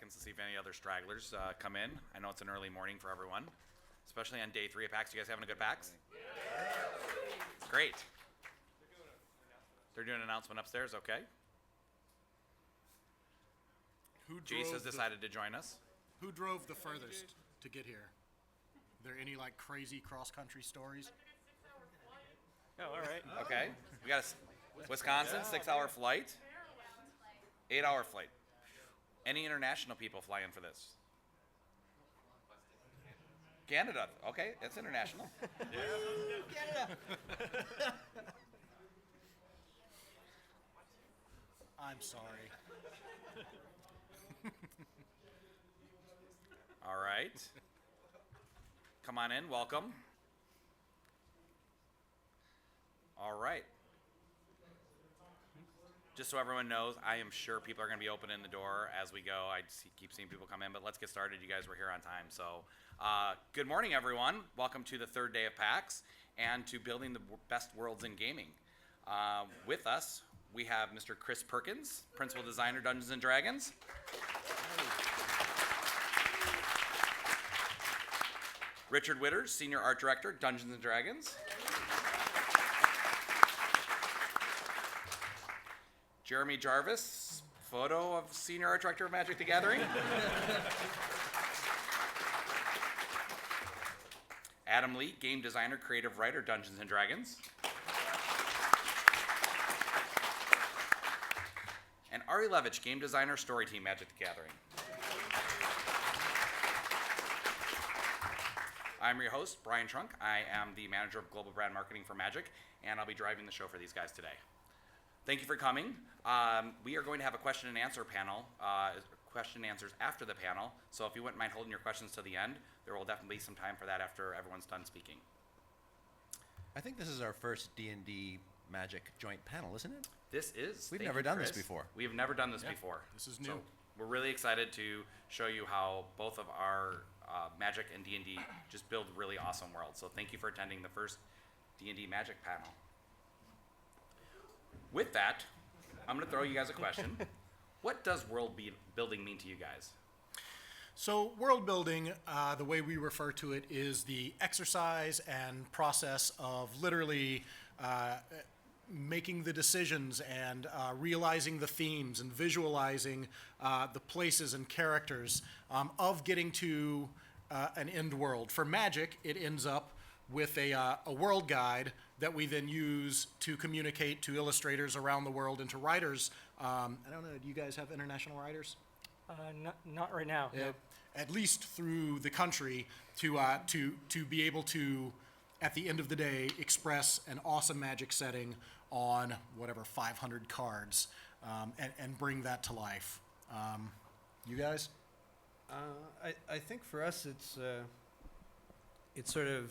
seconds to see if any other stragglers come in. I know it's an early morning for everyone, especially on day 3 of PAX. You guys having a good PAX? Great. They're doing an announcement upstairs, okay. Jace has decided to join us. Who drove the furthest to get here? Are there any like crazy cross-country stories? Oh, all right. Okay. We got a Wisconsin 6-hour flight, 8-hour flight. Any international people fly in for this? Canada. Okay, that's international. Canada. I'm sorry. All right. Come on in. Welcome. All right. Just so everyone knows, I am sure people are going to be opening the door as we go. Keep seeing people come in, but let's get started. You guys were here on time. So good morning, everyone. Welcome to the 3rd day of PAX and to Building the Best Worlds in Gaming. With us, we have Mr. Chris Perkins, Principal Designer, Dungeons & Dragons. Richard Witters, Senior Art Director, Dungeons & Dragons. Jeremy Jarvis, photo of Senior Art Director of Magic the Gathering. Adam Lee, Game Designer, Creative Writer, Dungeons & Dragons. And Ari Levitch, Game Designer, Story Team, Magic the Gathering. I'm your host, Brian Trunk. I am the Manager of Global Brand Marketing for Magic, and I'll be driving the show for these guys today. Thank you for coming. We are going to have a question and answer panel, question and answers after the panel, so if you wouldn't mind holding your questions to the end, there will definitely be some time for that after everyone's done speaking. I think this is our first D&D Magic joint panel, isn't it? This is. We've never done this before. We have never done this before. This is new. So we're really excited to show you how both of our Magic and D&D just build really awesome worlds. So thank you for attending the first D&D Magic panel. With that, I'm going to throw you guys a question. What does building mean to you guys? So world building, the way we refer to it, is the exercise and process of literally making the decisions and realizing the themes and visualizing the places and characters of getting to an end world. For Magic, it ends up with a world guide that we then use to communicate to illustrators around the world and to writers. I don't know, do you guys have international writers? Not right now. No. At least through the country to be able to, at the end of the day, express an awesome Magic setting on whatever 500 cards and bring that to life. You guys? I think for us it's sort of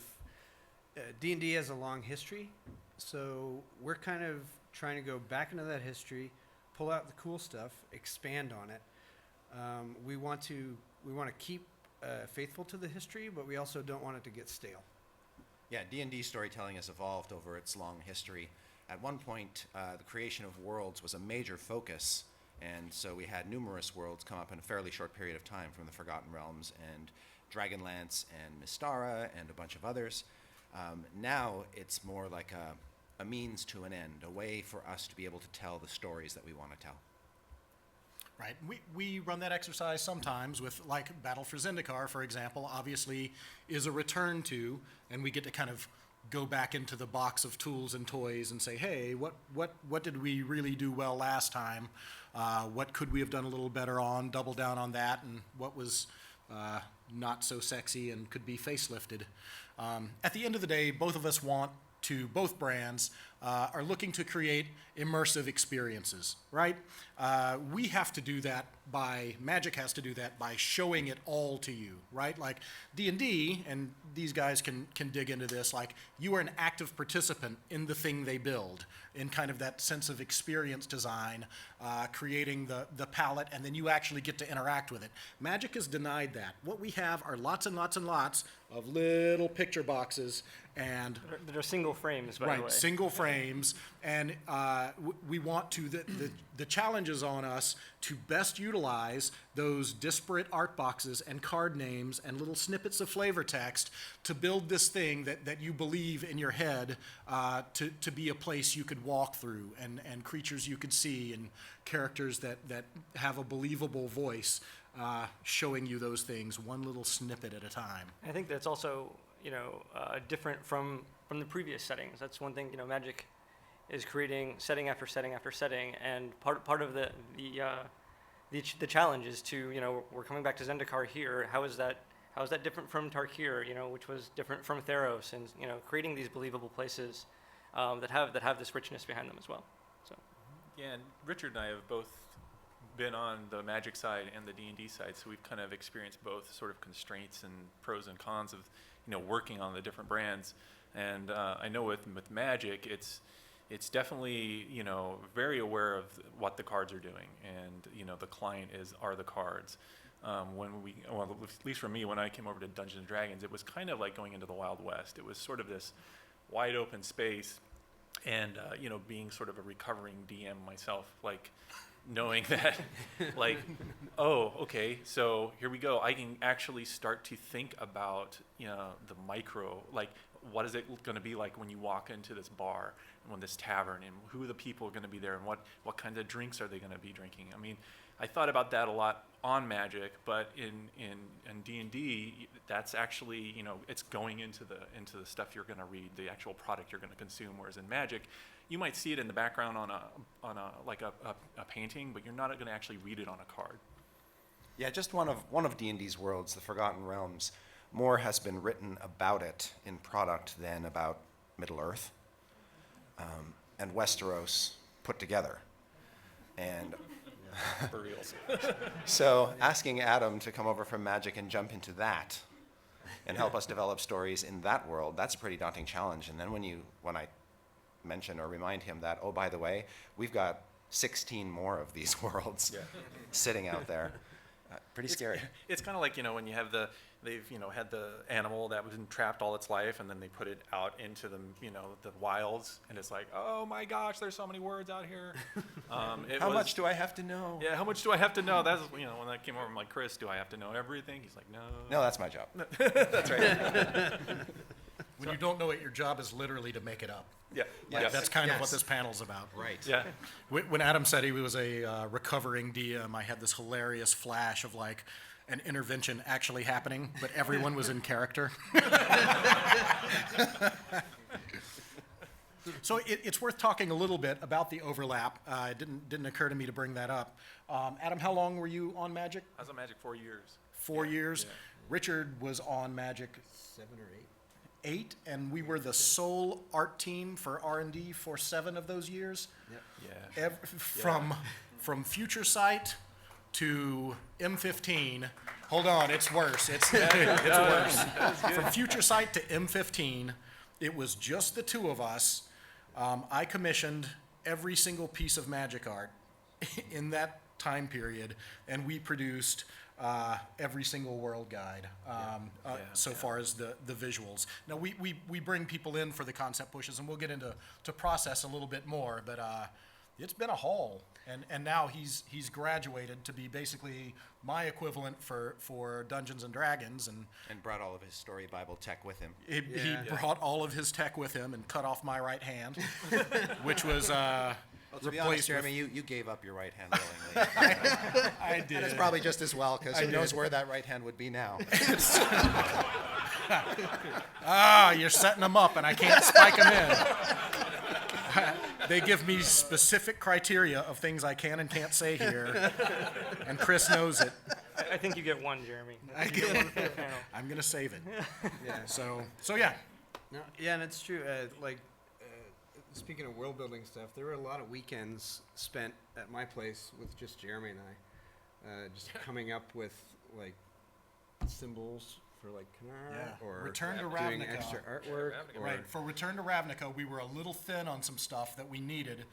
D&D has a long history, so we're kind of trying to go back into that history, pull out the cool stuff, expand on it. We want to keep faithful to the history, but we also don't want it to get stale. Yeah, D&D storytelling has evolved over its long history. At one point, the creation of worlds was a major focus, and so we had numerous worlds come up in a fairly short period of time, from the Forgotten Realms and Dragonlance and Mystara and a bunch of others. Now it's more like a means to an end, a way for us to be able to tell the stories that we want to tell. Right. We run that exercise sometimes with, like, Battle for Zendikar, for example, obviously is a return to, and we get to kind of go back into the box of tools and toys and say, hey, what did we really do well last time? What could we have done a little better on? Double down on that, and what was not so sexy and could be facelifted. At the end of the day, both of us both brands are looking to create immersive experiences, right? We have to do that Magic has to do that by showing it all to you, right? Like D&D, and these guys can dig into this, like you are an active participant in the thing they build, in kind of that sense of experience design, creating the palette, and then you actually get to interact with it. Magic is denied that. What we have are lots and lots and lots of little picture boxes and That are single frames, by the way. right, single frames. names, and we want to, the challenge is on us to best utilize those disparate art boxes and card names and little snippets of flavor text to build this thing that you believe in your head to be a place you could walk through, and creatures you could see, and characters that have a believable voice, showing you those things one little snippet at a time. I think that's also, different from the previous settings. That's one thing, Magic is creating setting after setting after setting, and part of the challenge is to, we're coming back to Zendikar here. How is that different from Tarkir, which was different from Theros, and creating these believable places that have this richness behind them as well. So. Yeah, and Richard and I have both been on the Magic side and the D&D side, so we've kind of experienced both sort of constraints and pros and cons of, working on the different brands. And I know with Magic, it's definitely, very aware of what the cards are doing, and the client are the cards. At least for me, when I came over to Dungeons and Dragons, it was kind of like going into the Wild West. It was sort of this wide open space, and being sort of a recovering DM myself, like knowing that, like, oh, okay, so here we go. I can actually start to think about, the micro, like, what is it going to be like when you walk into this bar and when this tavern, and who are the people going to be there, and what kind of drinks are they going to be drinking? I mean, I thought about that a lot on Magic, but in D&D, that's actually, it's going into the stuff you're going to read, the actual product you're going to consume. Whereas in Magic, you might see it in the background on a painting, but you're not going to actually read it on a card. Yeah, just one of D&D's worlds, the Forgotten Realms. More has been written about it in product than about Middle-earth and Westeros put together. And For reals. so asking Adam to come over from Magic and jump into that and help us develop stories in that world, that's a pretty daunting challenge. And then when I mention or remind him that, oh, by the way, we've got 16 more of these worlds sitting out there. Pretty scary. It's kind of like, when you have they've had the animal that was entrapped all its life, and then they put it out into the wilds, and it's like, oh my gosh, there's so many words out here. How much do I have to know? Yeah, how much do I have to know? That's when that came over, I'm like, Chris, do I have to know everything? He's like, no. No, that's my job. That's right. When you don't know it, your job is literally to make it up. Yeah. Yes. That's kind of what Yes. this panel's about. Right. Yeah. When Adam said he was a recovering DM, I had this hilarious flash of like an intervention actually happening, but everyone was in character. So it's worth talking a little bit about the overlap. It didn't occur to me to bring that up. Adam, how long were you on Magic? I was on Magic 4 years. 4 years. Yeah. Richard was on Magic 7 or 8. 8, and we were the sole art team for R&D for 7 of those years. Yeah. From Future Sight to M15. Hold on, it's worse. It's worse. From Future Sight to M15, it was just the two of us. I commissioned every single piece of Magic art in that time period, and we produced every single world guide so far as the visuals. Now, we bring people in for the concept pushes, and we'll get into process a little bit more, but it's been a haul. And now he's graduated to be basically my equivalent for Dungeons and Dragons, and brought all of his story Bible tech with him. he brought all of his tech with him and cut off my right hand, which was Well, to be honest, replaced with. Jeremy, you gave up your right hand willingly. I did. And it's probably just as well, because who I knows did. where that right hand would be now. You're setting them up, and I can't spike them in. They give me specific criteria of things I can and can't say here, and Chris knows it. I think you get one, Jeremy. I think you get one for the panel. I'm gonna save it. Yeah. So yeah. No, yeah, and it's true. Speaking of world building stuff, there were a lot of weekends spent at my place with just Jeremy and I, just coming up with like symbols for like Kanar or Return to doing Ravnica. extra artwork. Ravnica. Or, Right. For Return to Ravnica, we were a little thin on some stuff that we needed,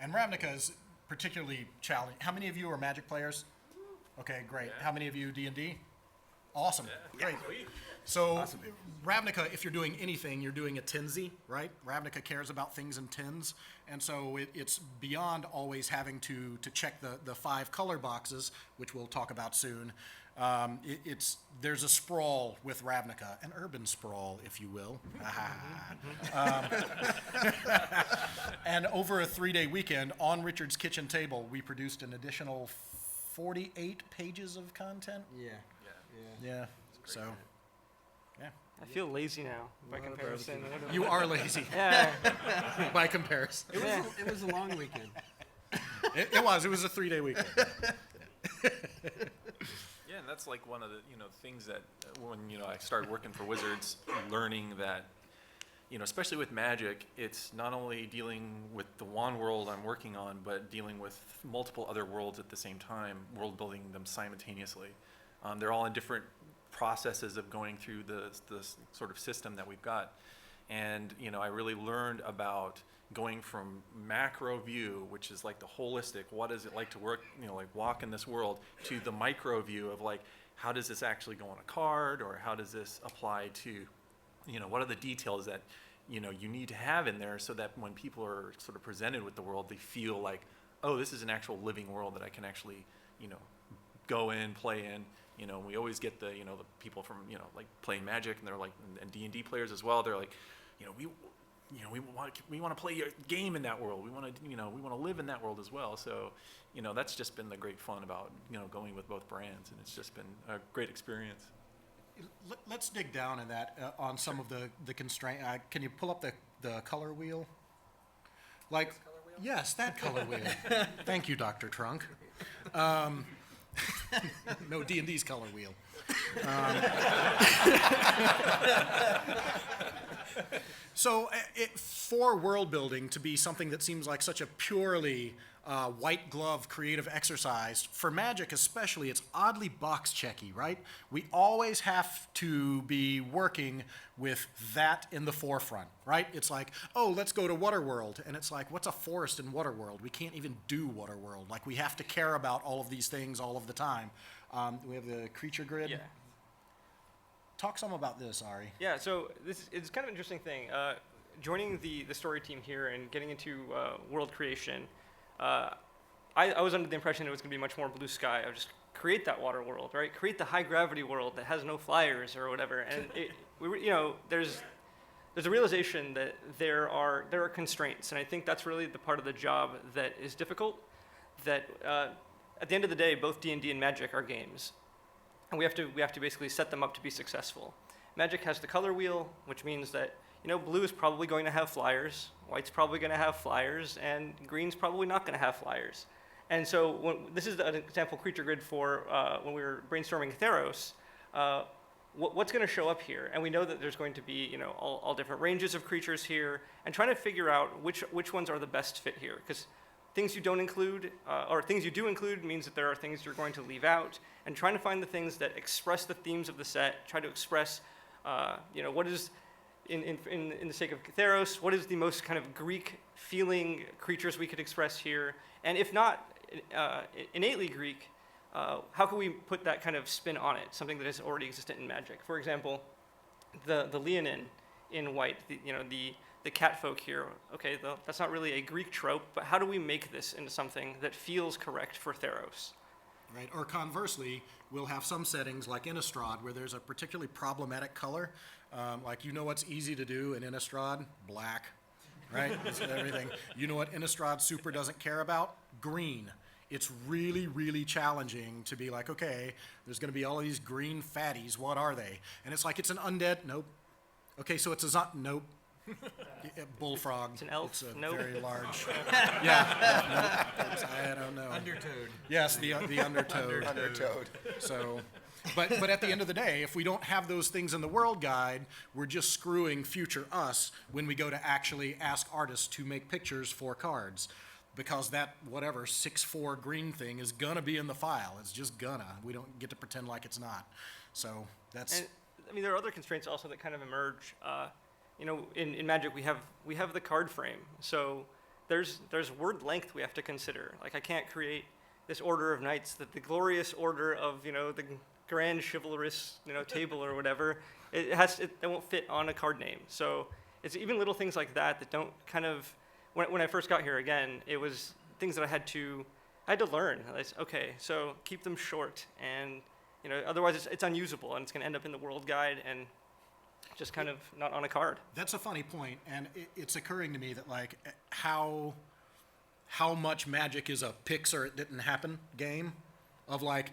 and Ravnica is particularly challenging. How many of you are Magic players? Okay, great. Yeah. How many of you D&D? Awesome. Great. Sweet. So Ravnica, if you're doing anything, you're doing a tinsy, right? Ravnica cares about things in tins, and so it's beyond always having to check the 5 color boxes, which we'll talk about soon. There's a sprawl with Ravnica, an urban sprawl, if you will. And over a 3-day weekend on Richard's kitchen table, we produced an additional 48 pages of content. Yeah. So, yeah. I feel lazy now by comparison. You are lazy Yeah. by comparison. It was a long weekend. It was a 3-day weekend. Yeah, and that's like one of the things that when I started working for Wizards, learning that especially with Magic, it's not only dealing with the wand world I'm working on, but dealing with multiple other worlds at the same time, world building them simultaneously. They're all in different processes of going through the sort of system that we've got, and I really learned about going from macro view, which is like the holistic, what is it like to work, like walk in this world, to the micro view of like, how does this actually go on a card, or how does this apply to, what are the details that, you need to have in there so that when people are sort of presented with the world, they feel like, oh, this is an actual living world that I can actually, go in, play in. We always get the people from, like playing Magic, and they're like, and D&D players as well, they're like, we want to play a game in that world. We want to live in that world as well. So, that's just been the great fun about going with both brands, and it's just been a great experience. Let's dig down in that on some of the constraint. Can you pull up the color wheel? Like, yes, that color wheel. Thank you, Dr. Trunk. No, D&D's color wheel. So for world building to be something that seems like such a purely white glove creative exercise, for Magic especially, it's oddly box checky, right? We always have to be working with that in the forefront, right? It's like, oh, let's go to Waterworld, and it's like, what's a forest in Waterworld? We can't even do Waterworld. Like, we have to care about all of these things all of the time. We have the creature grid. Yeah. Talk some about this, Ari. Yeah, so this is kind of an interesting thing. Joining the story team here and getting into world creation, I was under the impression it was going to be much more blue sky. I would just create that water world, right? Create the high gravity world that has no flyers or whatever. And there's a realization that there are constraints, and I think that's really the part of the job that is difficult. That at the end of the day, both D&D and Magic are games. And we have to basically set them up to be successful. Magic has the color wheel, which means that blue is probably going to have flyers, white's probably going to have flyers, and green's probably not going to have flyers. And so this is an example creature grid for when we were brainstorming Theros. What's going to show up here? And we know that there's going to be all different ranges of creatures here, and trying to figure out which ones are the best fit here, because things you don't include, or things you do include, means that there are things you're going to leave out, and trying to find the things that express the themes of the set, try to express, what is, in the sake of Theros, what is the most kind of Greek-feeling creatures we could express here, and if not innately Greek, how can we put that kind of spin on it, something that is already existent in Magic? For example, the Leonin in white, the cat folk here, okay, that's not really a Greek trope, but how do we make this into something that feels correct for Theros? Right, or conversely, we'll have some settings like Innistrad where there's a particularly problematic color. Like, what's easy to do in Innistrad? Black, right? It's everything. You know what Innistrad super doesn't care about? Green. It's really, really challenging to be like, okay, there's going to be all of these green fatties. What are they? And it's like, it's an undead. Nope. Okay, so it's a nope. Bullfrog. It's an elf. It's a nope. very large. Yeah. Nope. I don't know. Undertoad. Yes, the undertoad. Undertoad. So, but at the end of the day, if we don't have those things in the world guide, we're just screwing future us when we go to actually ask artists to make pictures for cards. Because that, 6/4 green thing is gonna be in the file. It's just gonna. We don't get to pretend like it's not. So that's. And, there are other constraints also that kind of emerge. In Magic we have the card frame. So there's word length we have to consider. Like, I can't create this order of knights, the glorious order of, the grand chivalrous, table or whatever, It won't fit on a card name. So it's even little things like that that don't kind of. When I first got here, again, it was things that I had to learn. Okay, so keep them short, and otherwise it's unusable, and it's going to end up in the world guide and just kind of not on a card. That's a funny point, and it's occurring to me that like how much Magic is a pix or it didn't happen game, of like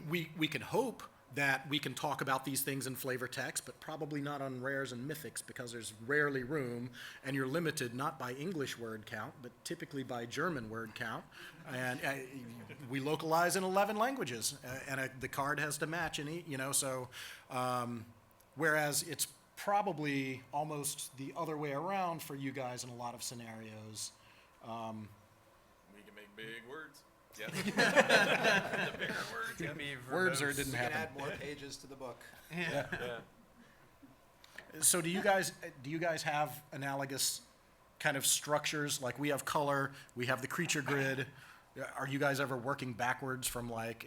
we can hope that we can talk about these things in flavor text, but probably not on rares and mythics because there's rarely room, and you're limited not by English word count, but typically by German word count. And we localize in 11 languages, and the card has to match in so whereas it's probably almost the other way around for you guys in a lot of scenarios. We can make big words. Yeah. The bigger words. Yeah. Words or it You didn't can happen. add more pages to the book. Yeah. So do you guys have analogous kind of structures? Like we have color, we have the creature grid. Are you guys ever working backwards from like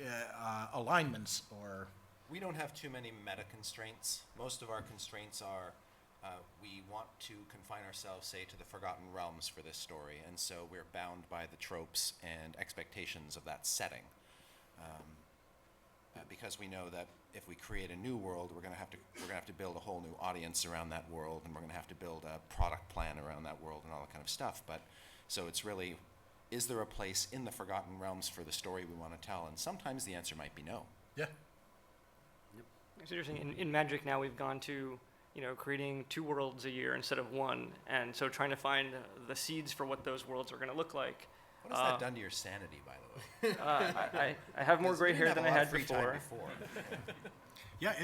alignments or? We don't have too many meta constraints. Most of our constraints are we want to confine ourselves, say, to the Forgotten Realms for this story, and so we're bound by the tropes and expectations of that setting. Because we know that if we create a new world, we're gonna have to build a whole new audience around that world, and we're gonna have to build a product plan around that world and all that kind of stuff. But so it's really, is there a place in the Forgotten Realms for the story we want to tell? And sometimes the answer might be no. Yeah. It's interesting. In Magic now we've gone to, creating 2 worlds a year instead of 1, and so trying to find the seeds for what those worlds are going to look like. What has that done to your sanity, by the way? I have more Because gray you didn't hair have than a I lot had of free time before. Yeah,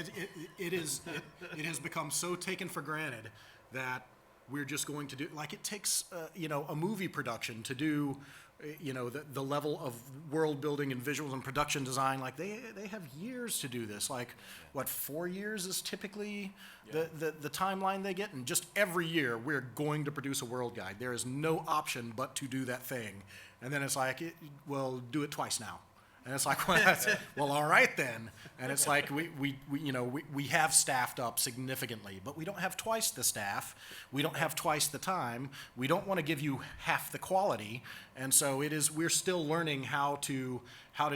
it has become so taken for granted that we're just going to do, like it takes, a movie production to do, the level of world building and visuals and production design, like they have years to do this. Like, what, 4 years is typically the timeline they get? And just every year we're going to produce a world guide. There is no option but to do that thing. And then it's like, well, do it twice now. And it's like, well, all right then. And it's like we have staffed up significantly, but we don't have twice the staff. We don't have twice the time. We don't want to give you half the quality. And so we're still learning how to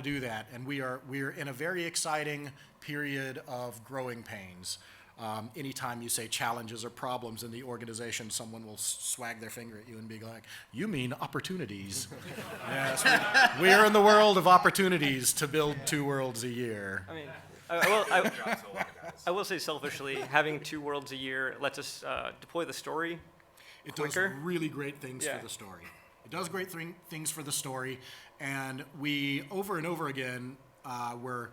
do that. And we're in a very exciting period of growing pains. Anytime you say challenges or problems in the organization, someone will swag their finger at you and be like, "You mean opportunities?" Yes, we're in the world of opportunities to build 2 worlds a year. I mean, I will say selfishly, having 2 worlds a year lets us deploy the story It quicker. does really great things Yeah. for the story. It does great things for the story, and we over and over again were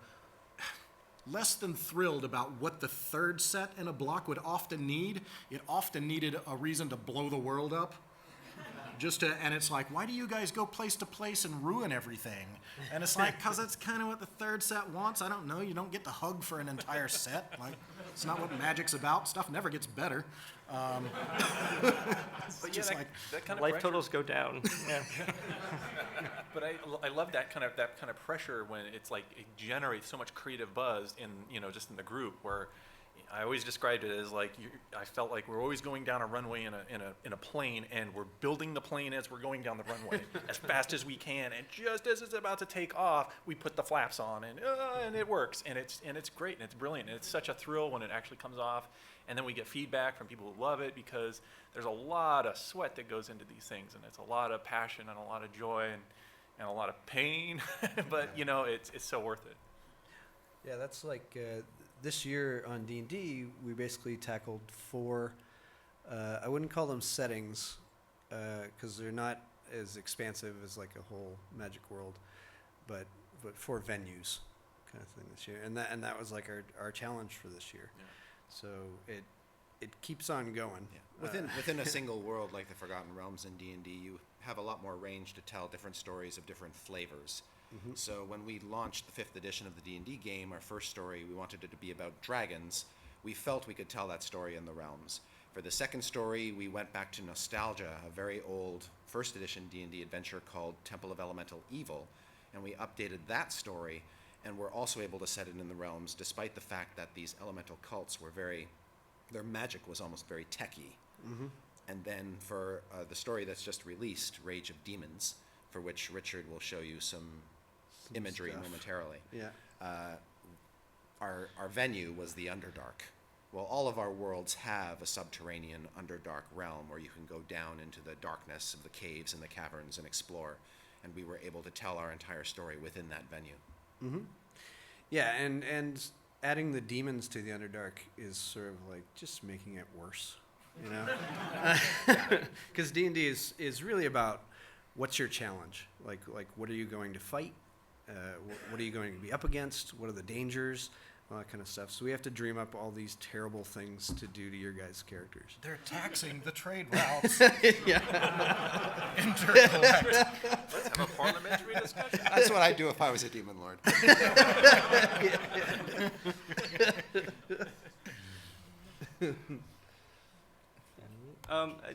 less than thrilled about what the third set in a block would often need. It often needed a reason to blow the world up. And it's like, why do you guys go place to place and ruin everything? And it's like, because that's kind of what the third set wants. I don't know. You don't get to hug for an entire set. Like, it's not what Magic's about. Stuff never gets better. But just yeah, like that kind of Life pressure, totals go down. Yeah. But I love that kind of pressure when it's like it generates so much creative buzz in just in the group where I always described it as like I felt like we're always going down a runway in a plane, and we're building the plane as we're going down the runway as fast as we can, and just as it's about to take off, we put the flaps on, and it works, and it's great, and it's brilliant, and it's such a thrill when it actually comes off, and then we get feedback from people who love it because there's a lot of sweat that goes into these things, and it's a lot of passion and a lot of joy and a lot of pain, but it's so worth it. Yeah, that's like this year on D&D, we basically tackled 4, I wouldn't call them settings, because they're not as expansive as like a whole Magic world, but 4 venues kind of thing this year. And that was like our challenge for this year. Yeah. So it keeps on going. Yeah. Within a single world like the Forgotten Realms in D&D, you have a lot more range to tell different stories of different flavors. Mm-hmm. So when we launched the 5th edition of the D&D game, our first story, we wanted it to be about dragons. We felt we could tell that story in the realms. For the second story, we went back to nostalgia, a very old 1st edition D&D adventure called Temple of Elemental Evil, and we updated that story, and we're also able to set it in the realms, despite the fact that these elemental cults were very their magic was almost very techy. And then for the story that's just released, Rage of Demons, for which Richard will show you some imagery stuff. momentarily. Yeah. Our venue was the Underdark. Well, all of our worlds have a subterranean Underdark realm where you can go down into the darkness of the caves and the caverns and explore. And we were able to tell our entire story within that venue. Yeah, and adding the demons to the Underdark is sort of like just making it worse, you know? Because D&D is really about what's your challenge? Like what are you going to fight? What are you going to be up against? What are the dangers? All that kind of stuff. So we have to dream up all these terrible things to do to your guys' characters. They're taxing the trade routes. Yeah. Intercollect. Let's have a parliamentary discussion. That's what I'd do if I was a demon lord.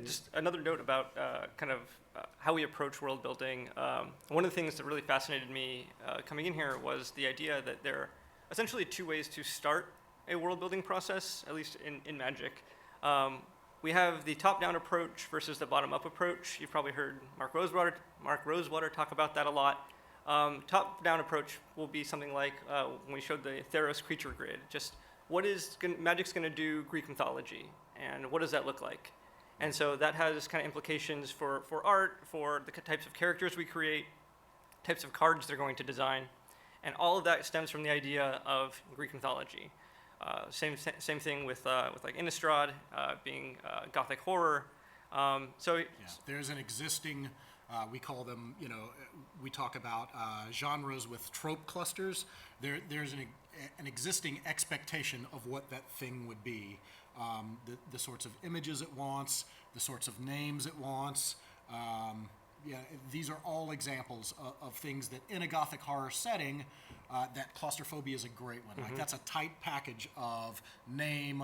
Just another note about how we approach world building. One of the things that really fascinated me coming in here was the idea that there are essentially two ways to start a world building process, at least in Magic. We have the top-down approach versus the bottom-up approach. You've probably heard Mark Rosewater talk about that a lot. Top-down approach will be something like when we showed the Theros creature grid. Just what is Magic's going to do Greek mythology, and what does that look like? And so that has kind of implications for art, for the types of characters we create, types of cards they're going to design, and all of that stems from the idea of Greek mythology. Same thing with like Innistrad being Gothic horror. There's an existing, we call them, we talk about genres with trope clusters. There's an existing expectation of what that thing would be. The sorts of images it wants, the sorts of names it wants. These are all examples of things that in a Gothic horror setting, that claustrophobia is a great one. Like that's a tight package of name,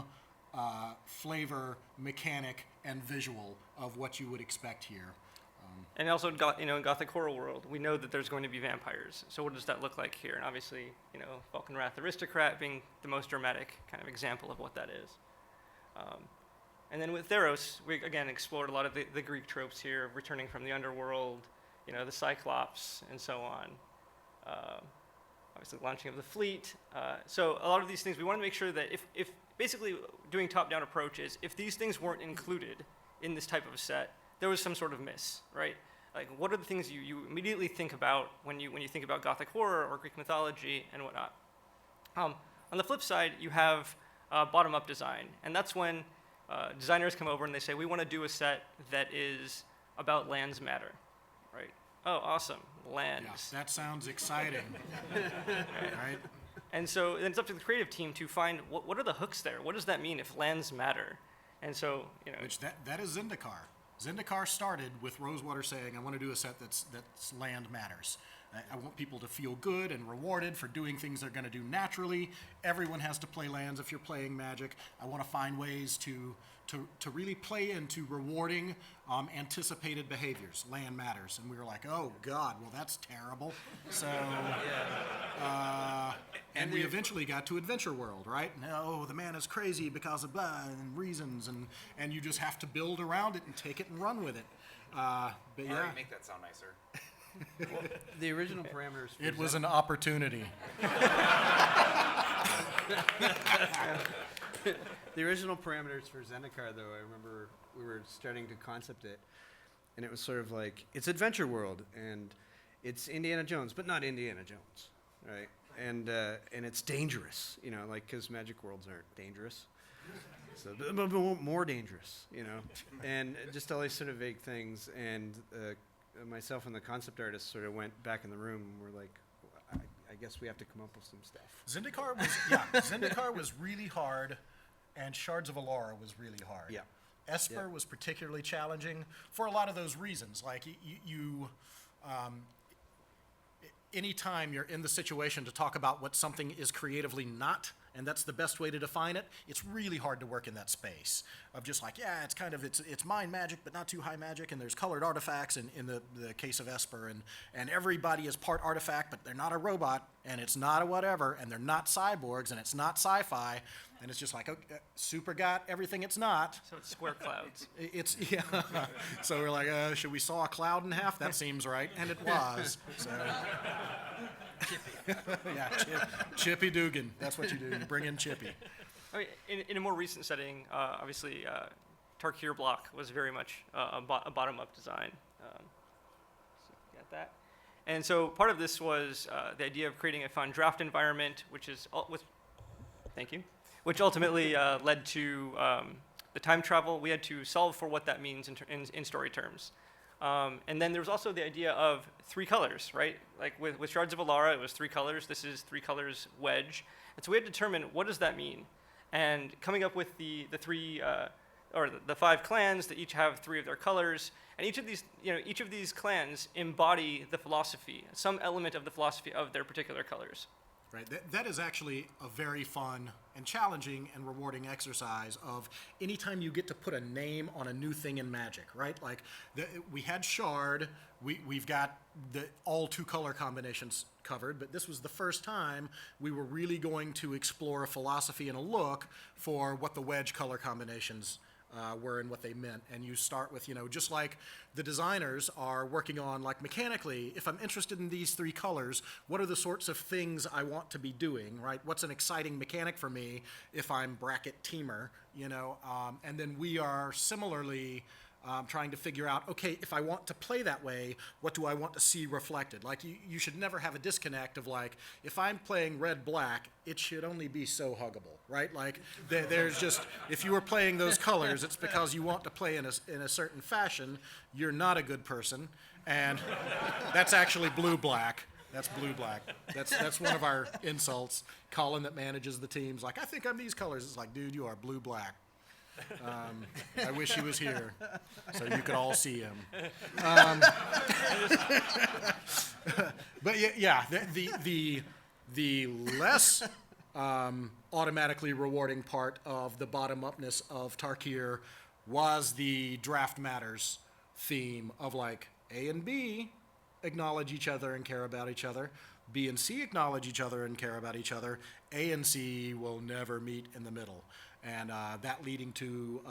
flavor, mechanic, and visual of what you would expect here. And also, in Gothic horror world, we know that there's going to be vampires. So what does that look like here? And obviously, Vulcan Wrath Aristocrat being the most dramatic kind of example of what that is. And then with Theros, we again explored a lot of the Greek tropes here, returning from the underworld, the Cyclops, and so on. Obviously, launching of the fleet. So a lot of these things, we want to make sure that if basically doing top-down approaches, if these things weren't included in this type of set, there was some sort of miss, right? Like, what are the things you immediately think about when you think about Gothic horror or Greek mythology and whatnot? On the flip side, you have bottom-up design, and that's when designers come over and they say, we want to do a set that is about lands matter, right? Oh, awesome, lands. Yeah, that sounds exciting. Right? And so then it's up to the creative team to find what are the hooks there? What does that mean if lands matter? And so, Which that is Zendikar. Zendikar started with Rosewater saying, I want to do a set that's land matters. I want people to feel good and rewarded for doing things they're going to do naturally. Everyone has to play lands if you're playing Magic. I want to find ways to really play into rewarding anticipated behaviors. Land matters. And we were like, oh, God, well, that's terrible. So, and we eventually got to Adventure World, right? No, the man is crazy because of blah and reasons, and you just have to build around it and take it and run with it. But yeah. Alright, make that sound nicer. The original parameters. For It was an opportunity. The original parameters for Zendikar, though, I remember we were starting to concept it, and it was sort of like, it's Adventure World, and it's Indiana Jones, but not Indiana Jones, right? And it's dangerous, because Magic Worlds aren't dangerous. So, but more dangerous, and just all these sort of vague things. And myself and the concept artist sort of went back in the room and were like, I guess we have to come up with some stuff. Zendikar was really hard, and Shards of Alara was really hard. Yeah. Esper was particularly challenging for a lot of those reasons. Like anytime you're in the situation to talk about what something is creatively not and that's the best way to define it, it's really hard to work in that space of just like, yeah, it's kind of, it's mind magic, but not too high magic, and there's colored artifacts in the case of Esper, and everybody is part artifact, but they're not a robot, and it's not a whatever, and they're not cyborgs, and it's not sci-fi, and it's just like, okay, super got everything it's not. So it's square clouds. It's, yeah. So we're like, should we saw a cloud in half? That seems right. And it was. So. Yeah, Chippy Dugan. That's what you do. You bring in Chippy. I mean, in a more recent setting, obviously, Tarkir block was very much a bottom-up design. So got that. And so part of this was the idea of creating a fun draft environment, which is thank you, which ultimately led to the time travel. We had to solve for what that means in story terms. And then there was also the idea of 3 colors, right? Like with Shards of Alara, it was 3 colors. This is 3 colors wedge. And so we had to determine what does that mean? And coming up with the 5 clans that each have 3 of their colors, and each of these clans embody the philosophy, some element of the philosophy of their particular colors. Right. That is actually a very fun and challenging and rewarding exercise of anytime you get to put a name on a new thing in Magic, right? Like we had Shard, we've got all 2 color combinations covered, but this was the first time we were really going to explore a philosophy and a look for what the wedge color combinations were and what they meant. And you start with, just like the designers are working on, like mechanically, if I'm interested in these 3 colors, what are the sorts of things I want to be doing, right? What's an exciting mechanic for me if I'm bracket teamer, and then we are similarly trying to figure out, okay, if I want to play that way, what do I want to see reflected? Like, you should never have a disconnect of like, if I'm playing red-black, it should only be so huggable, right? Like, there's just, if you were playing those colors, it's because you want to play in a certain fashion. You're not a good person, and that's actually blue-black. That's blue-black. That's one of our insults. Colin that manages the teams, like, I think I'm these colors. It's like, dude, you are blue-black. I wish he was here so you could all see him. But yeah, the less automatically rewarding part of the bottom-upness of Tarkir was the draft matters theme of like A and B acknowledge each other and care about each other. B and C acknowledge each other and care about each other. A and C will never meet in the middle. And that leading to,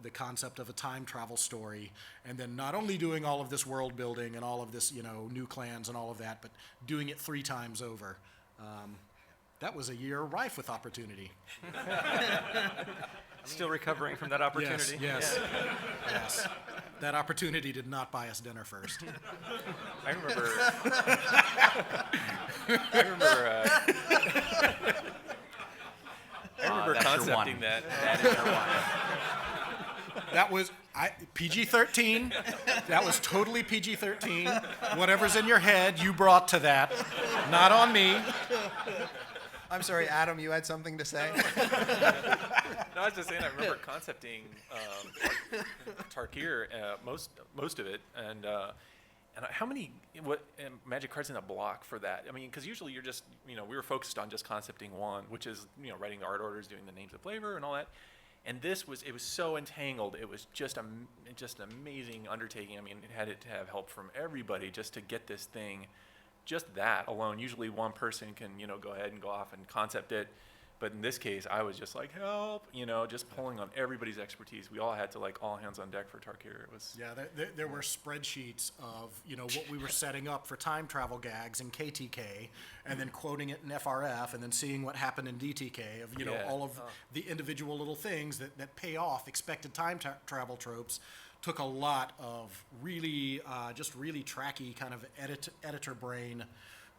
the concept of a time travel story. And then not only doing all of this world building and all of this, new clans and all of that, but doing it 3 times over. That was a year rife with opportunity. Still recovering from that opportunity. Yes. Yes. That opportunity did not buy us dinner first. I remember. I remember That's your one. concepting that. That is your one. That was PG-13. That was totally PG-13. Whatever's in your head, you brought to that. Not on me. I'm sorry, Adam, you had something to say? No, I was just saying, I remember concepting Tarkir, most of it, and how many magic cards in a block for that? I mean, because usually you're just, we were focused on just concepting one, which is, writing the art orders, doing the names of flavor and all that. And it was so entangled. It was just an amazing undertaking. I mean, it had to have help from everybody just to get this thing. Just that alone, usually one person can, go ahead and go off and concept it. But in this case, I was just like, help, just pulling on everybody's expertise. We all had to, all hands on deck for Tarkir. It was. Yeah, there were spreadsheets of, what we were setting up for time travel gags in KTK, and then quoting it in FRF, and then seeing what happened in DTK of, all of the individual little things that pay off expected time travel tropes. Took a lot of really, just really tracky kind of editor brain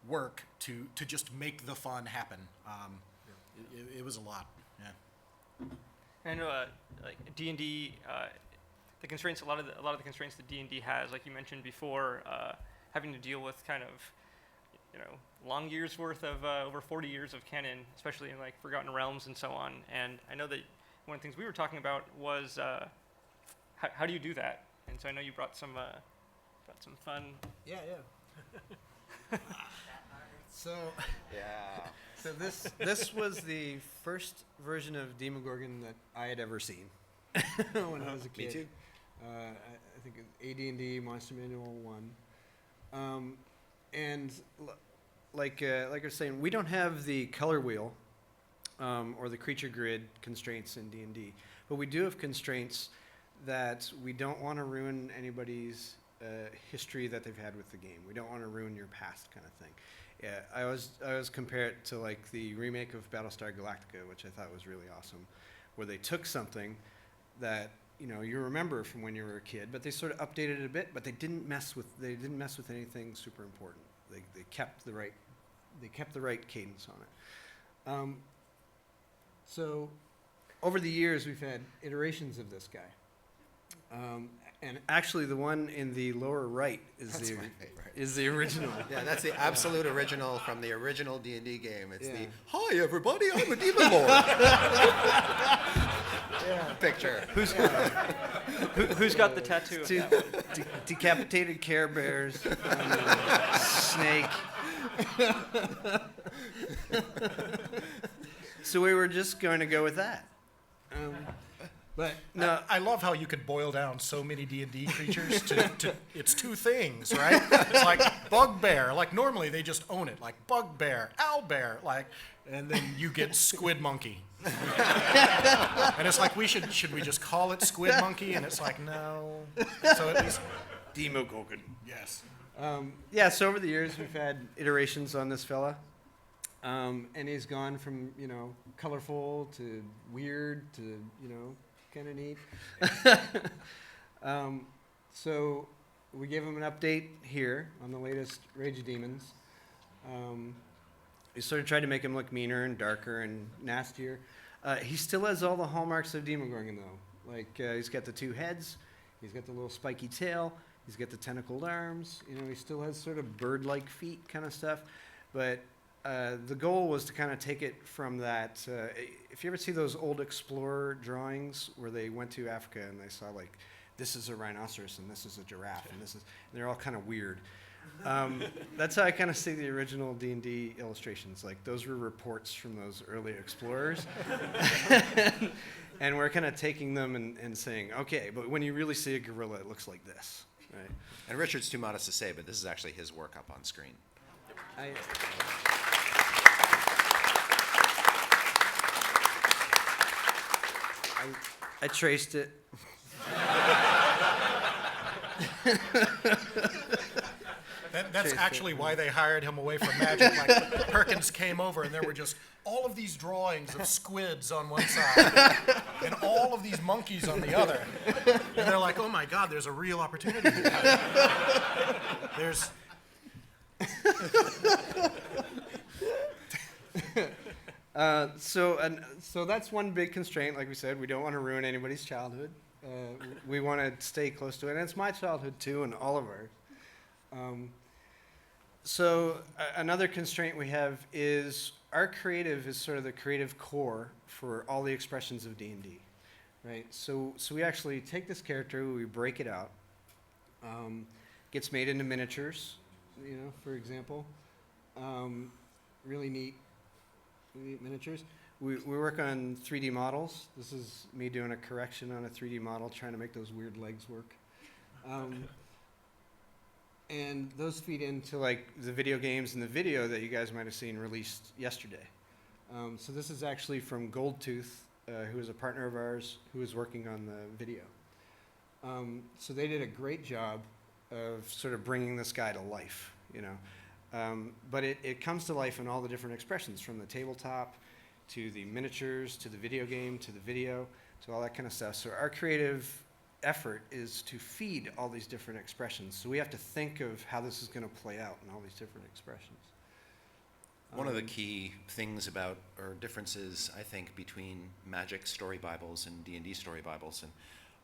work to just make the fun happen. It was a lot, yeah. I know, like D&D, the constraints, a lot of the constraints that D&D has, like you mentioned before, having to deal with kind of, long years worth of over 40 years of canon, especially in like Forgotten Realms and so on. And I know that one of the things we were talking about was how do you do that? And so I know you brought some fun. Yeah. So, Yeah. so this was the first version of Demogorgon that I had ever seen when I was a kid. Me too. I think it's AD&D Monster Manual 1. And like I was saying, we don't have the color wheel or the creature grid constraints in D&D, but we do have constraints that we don't want to ruin anybody's history that they've had with the game. We don't want to ruin your past, kind of thing. Yeah, I always compare it to like the remake of Battlestar Galactica, which I thought was really awesome, where they took something that you remember from when you were a kid, but they sort of updated it a bit, but they didn't mess with anything super important. They kept the right cadence on it. So over the years, we've had iterations of this guy. And actually, the one in the lower right is That's my favorite. is the original. Yeah, that's the absolute original from the original D&D game. It's Yeah. the, hi everybody, I'm a demon lord. Picture. Who's got the tattoo? Of Two that one? decapitated Care Bears, snake. So we were just going to go with that. But no, I love how you could boil down so many D&D creatures to it's two things, right? It's like bugbear. Like normally they just own it, like bugbear, owlbear, like, and then you get squid monkey. And it's like should we just call it squid monkey? And it's like no. So at least Demogorgon. yes. Yeah, so over the years we've had iterations on this fella. And he's gone from, colorful to weird to, kind of neat. So we gave him an update here on the latest Rage of Demons. We sort of tried to make him look meaner and darker and nastier. He still has all the hallmarks of Demogorgon, though. Like, he's got the two heads, he's got the little spiky tail, he's got the tentacled arms, he still has sort of bird-like feet kind of stuff. But the goal was to kind of take it from that. If you ever see those old explorer drawings where they went to Africa and they saw like, this is a rhinoceros and this is a giraffe and they're all kind of weird. That's how I kind of see the original D&D illustrations. Like those were reports from those early explorers, and we're kind of taking them and saying, okay, but when you really see a gorilla, it looks like this, right? And Richard's too modest to say, but this is actually his work up on screen. I traced it. That's actually why they hired him away from Magic. Like Perkins came over and there were just all of these drawings of squids on one side and all of these monkeys on the other. And they're like, oh my God, there's a real opportunity here. There's So that's one big constraint. Like we said, we don't want to ruin anybody's childhood. We want to stay close to it, and it's my childhood too, and all of ours. Another constraint we have is our creative is sort of the creative core for all the expressions of D&D, right? So we actually take this character, we break it out, gets made into miniatures, for example. Really neat miniatures. We work on 3D models. This is me doing a correction on a 3D model, trying to make those weird legs work. And those feed into like the video games and the video that you guys might have seen released yesterday. So this is actually from Goldtooth, who is a partner of ours who is working on the video. So they did a great job of sort of bringing this guy to life, but it comes to life in all the different expressions, from the tabletop to the miniatures to the video game to the video to all that kind of stuff. So our creative effort is to feed all these different expressions. So we have to think of how this is going to play out in all these different expressions. One of the key things about, or differences, I think, between Magic story Bibles and D&D story Bibles, and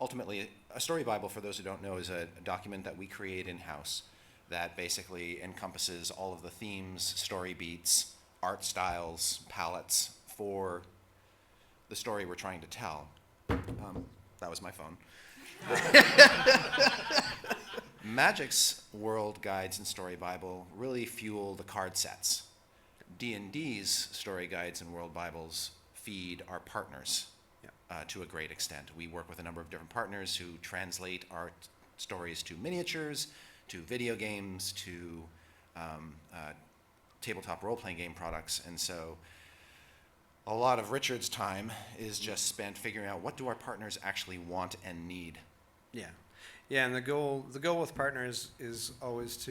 ultimately, a story Bible, for those who don't know, is a document that we create in-house that basically encompasses all of the themes, story beats, art styles, palettes for the story we're trying to tell. That was my phone. Magic's world guides and story Bible really fuel the card sets. D&D's story guides and world Bibles feed our partners to a great extent. We work with a number of different partners who translate our stories to miniatures, to video games, to tabletop role-playing game products. And so a lot of Richard's time is just spent figuring out what do our partners actually want and need. Yeah, and the goal with partners is always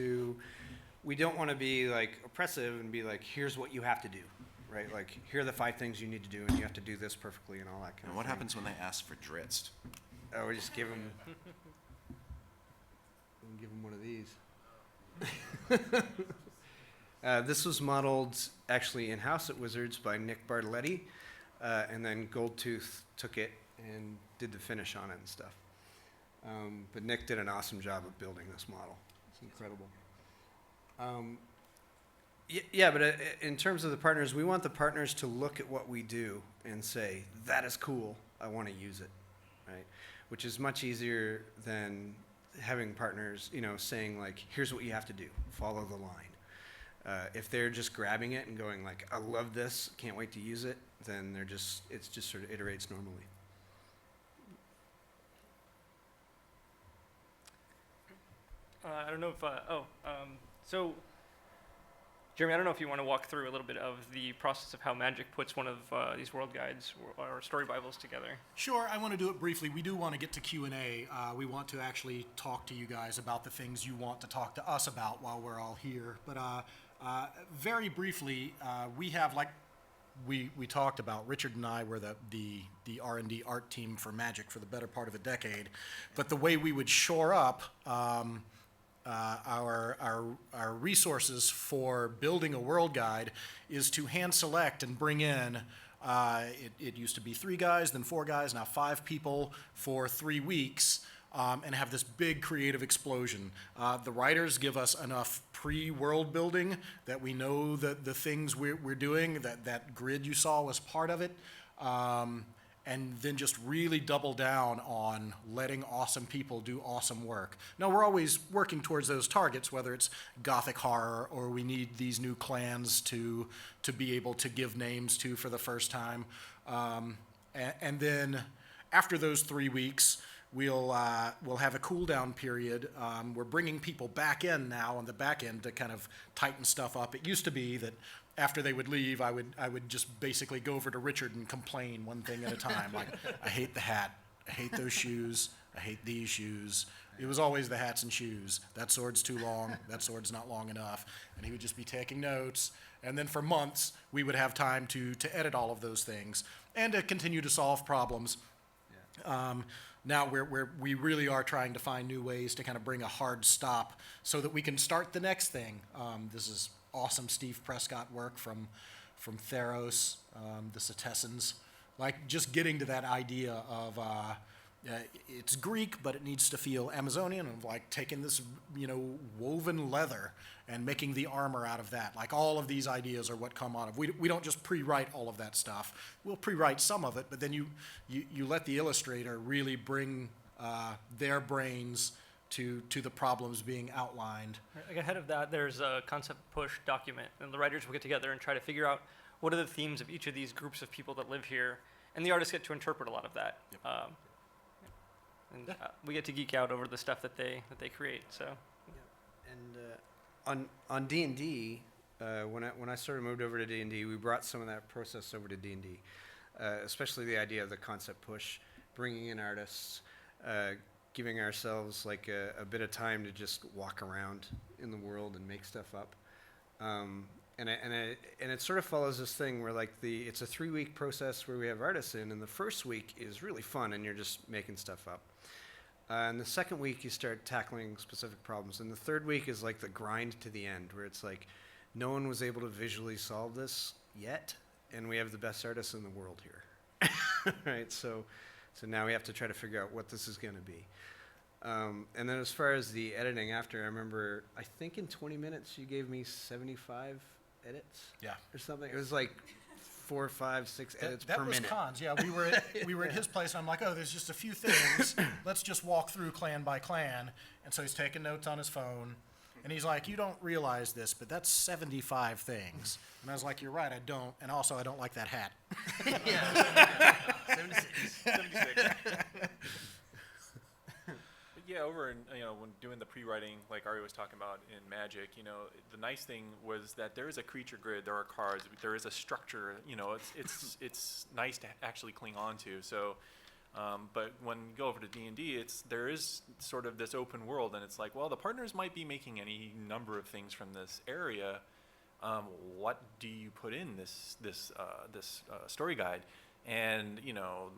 we don't want to be like oppressive and be like, here's what you have to do, right? Like, here are the 5 things you need to do, and you have to do this perfectly and all that kind of thing. And what happens when they ask for Dritz? Oh, we just give them one of these. This was modeled actually in-house at Wizards by Nick Bartoletti, and then Goldtooth took it and did the finish on it and stuff. But Nick did an awesome job of building this model. It's incredible. But in terms of the partners, we want the partners to look at what we do and say, that is cool, I want to use it, right? Which is much easier than having partners, saying like, here's what you have to do, follow the line. If they're just grabbing it and going like, I love this, can't wait to use it, then it just sort of iterates normally. I don't know if, so Jeremy, I don't know if you want to walk through a little bit of the process of how Magic puts one of these world guides or story Bibles together. Sure, I want to do it briefly. We do want to get to Q&A. We want to actually talk to you guys about the things you want to talk to us about while we're all here. But very briefly, we have, like we talked about, Richard and I were the R&D art team for Magic for the better part of a decade. But the way we would shore up our resources for building a world guide is to hand select and bring in, it used to be 3 guys, then 4 guys, now 5 people for 3 weeks, and have this big creative explosion. The writers give us enough pre-world building that we know that the things we're doing, that grid you saw was part of it. And then just really double down on letting awesome people do awesome work. Now, we're always working towards those targets, whether it's Gothic horror or we need these new clans to be able to give names to for the first time. And then after those 3 weeks, we'll have a cool down period. We're bringing people back in now on the back end to kind of tighten stuff up. It used to be that after they would leave, I would just basically go over to Richard and complain one thing at a time. Like, I hate the hat. I hate those shoes. I hate these shoes. It was always the hats and shoes. That sword's too long. That sword's not long enough. And he would just be taking notes. And then for months, we would have time to edit all of those things and to continue to solve problems. Now we really are trying to find new ways to kind of bring a hard stop so that we can start the next thing. This is awesome Steve Prescott work from Theros, the Setessans, like just getting to that idea of it's Greek, but it needs to feel Amazonian, and like taking this woven leather and making the armor out of that. Like all of these ideas are what come out of. We don't just pre-write all of that stuff. We'll pre-write some of it, but then you let the illustrator really bring their brains to the problems being outlined. Like ahead of that, there's a concept push document, and the writers will get together and try to figure out what are the themes of each of these groups of people that live here, and the artists get to interpret a lot of that. Yep. We get to geek out over the stuff that they create. So, and on D&D, when I sort of moved over to D&D, we brought some of that process over to D&D, especially the idea of the concept push, bringing in artists, giving ourselves like a bit of time to just walk around in the world and make stuff up. And it sort of follows this thing where like it's a 3-week process where we have artists in, and the first week is really fun and you're just making stuff up. And the second week you start tackling specific problems, and the third week is like the grind to the end, where it's like no one was able to visually solve this yet, and we have the best artists in the world here, right? So now we have to try to figure out what this is going to be. And then as far as the editing after, I remember, I think in 20 minutes you gave me 75 edits. Yeah. Or something. It was like 4, 5, 6 edits That per was minute. cons, yeah. We were at his place, and I'm like, oh, there's just a few things. Let's just walk through clan by clan. And so he's taking notes on his phone, and he's like, you don't realize this, but that's 75 things. And I was like, you're right, I don't. And also, I don't like that hat. 76. Yeah, over in, when doing the pre-writing, like Ari was talking about in Magic, the nice thing was that there is a creature grid, there are cards, there is a structure, it's nice to actually cling on to. So, but when you go over to D&D, there is sort of this open world, and it's like, well, the partners might be making any number of things from this area. What do you put in this story guide? And,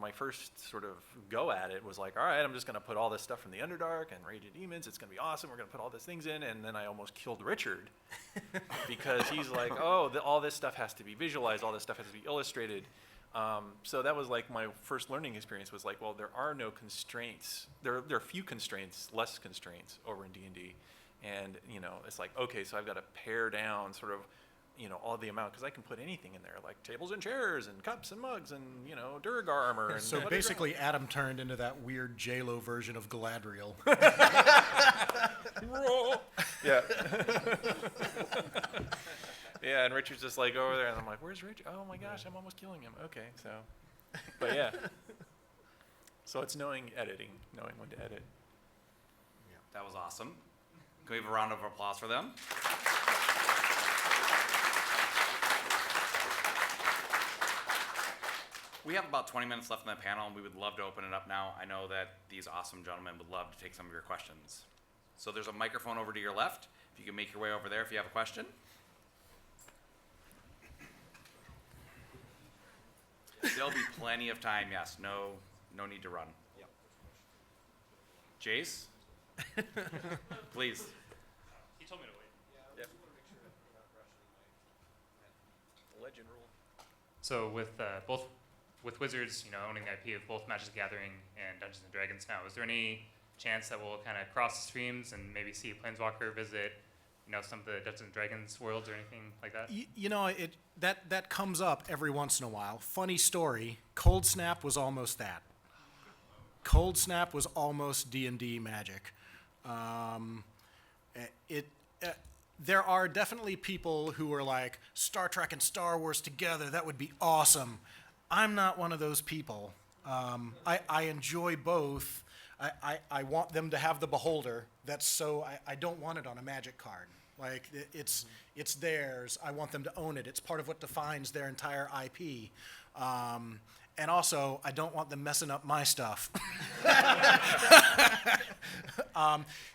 my first sort of go at it was like, all right, I'm just going to put all this stuff from the Underdark and Rage of Demons. It's going to be awesome. We're going to put all these things in. And then I almost killed Richard because he's like, oh, all this stuff has to be visualized. All this stuff has to be illustrated. So that was like my first learning experience was like, well, there are no constraints. There are few constraints, less constraints over in D&D. And, it's like, okay, so I've got to pare down sort of, all the amount, because I can put anything in there, like tables and chairs and cups and mugs and, Durgar armor. And So basically, Adam turned into that weird J-Lo version of Galadriel. Yeah. Yeah, and Richard's just like over there, and I'm like, where's Richard? Oh my gosh, I'm almost killing him. Okay, so, but yeah. So it's knowing when to edit. That was awesome. Can we have a round of applause for them? We have about 20 minutes left in the panel, and we would love to open it up now. I know that these awesome gentlemen would love to take some of your questions. So there's a microphone over to your left. If you can make your way over there if you have a question. There'll be plenty of time, yes. No need to run. Yep. Jace? Please. He told me to wait. Yep. Legend rule. So with Wizards, owning the IP of both Magic the Gathering and Dungeons and Dragons now, is there any chance that we'll kind of cross the streams and maybe see a Planeswalker visit, some of the Dungeons and Dragons worlds or anything like that? That comes up every once in a while. Funny story, Cold Snap was almost that. Cold Snap was almost D&D Magic. There are definitely people who are like, Star Trek and Star Wars together, that would be awesome. I'm not one of those people. I enjoy both. I want them to have the beholder. I don't want it on a Magic card. Like, it's theirs. I want them to own it. It's part of what defines their entire IP. And also, I don't want them messing up my stuff.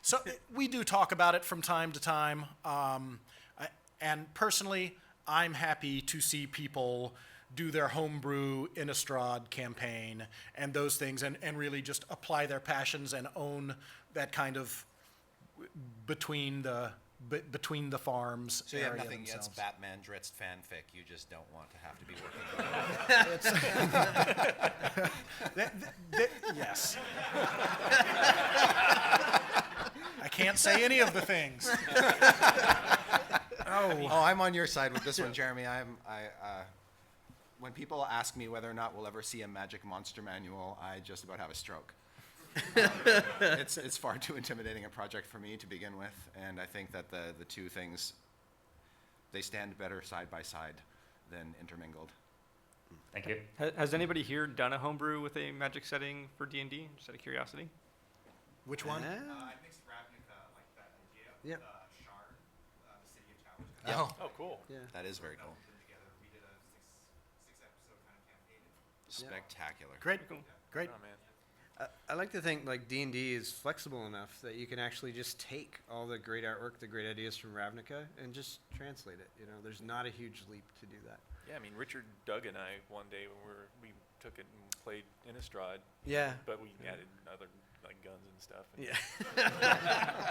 So we do talk about it from time to time. And personally, I'm happy to see people do their homebrew Innistrad campaign and those things and really just apply their passions and own that kind of between the farms So you have area nothing themselves. against Batman Dritz fanfic. You just don't want to have to be working on it. Yes. I can't say any of the things. Oh, I'm on your side with this one, Jeremy. When people ask me whether or not we'll ever see a Magic Monster Manual, I just about have a stroke. It's far too intimidating a project for me to begin with, and I think that the two things, they stand better side by side than intermingled. Thank you. Has anybody here done a homebrew with a Magic setting for D&D, just out of curiosity? Which one? I mixed Ravnica like that idea. Yep. Shard, the City of Towers. Oh, cool. Yeah. That is very cool. Together, we did a six episode kind of campaign. Spectacular. Great, great. Oh, man. I like to think like D&D is flexible enough that you can actually just take all the great artwork, the great ideas from Ravnica, and just translate it. There's not a huge leap to do that. Yeah, I mean, Richard, Doug, and I one day when we took it and played Innistrad, Yeah. but we added other like guns and stuff. And Yeah.